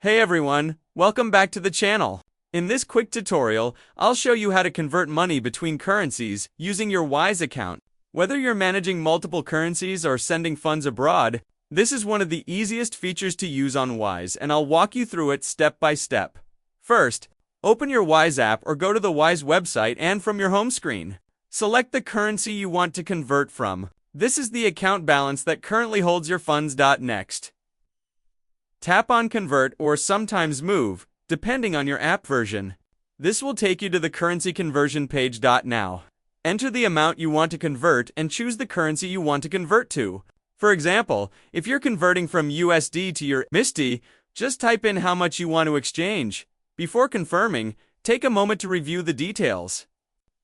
Hey everyone, welcome back to the channel. In this quick tutorial, I'll show you how to convert money between currencies using your Wise account. Whether you're managing multiple currencies or sending funds abroad, this is one of the easiest features to use on Wise, and I'll walk you through it step by step. First, open your Wise app or go to the Wise website, and from your home screen, select the currency you want to convert from. This is the account balance that currently holds your funds. Next, tap on Convert or sometimes Move, depending on your app version. This will take you to the currency conversion page. Now, enter the amount you want to convert and choose the currency you want to convert to. For example, if you're converting from USD to your MSD, just type in how much you want to exchange. Before confirming, take a moment to review the details.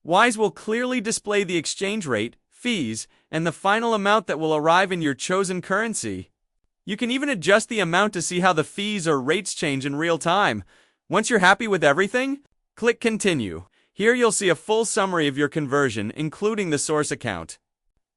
Wise will clearly display the exchange rate, fees, and the final amount that will arrive in your chosen currency. You can even adjust the amount to see how the fees or rates change in real time. Once you're happy with everything, click Continue. Here you'll see a full summary of your conversion, including the source account,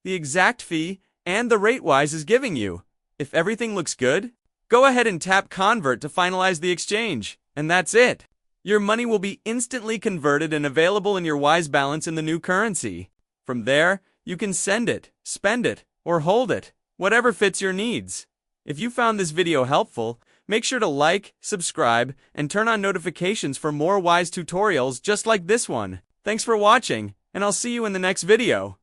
the exact fee, and the rate Wise is giving you. If everything looks good, go ahead and tap Convert to finalize the exchange. And that's it. Your money will be instantly converted and available in your Wise balance in the new currency. From there, you can send it, spend it, or hold it, whatever fits your needs. If you found this video helpful, make sure to like, subscribe, and turn on notifications for more Wise tutorials just like this one. Thanks for watching, and I'll see you in the next video.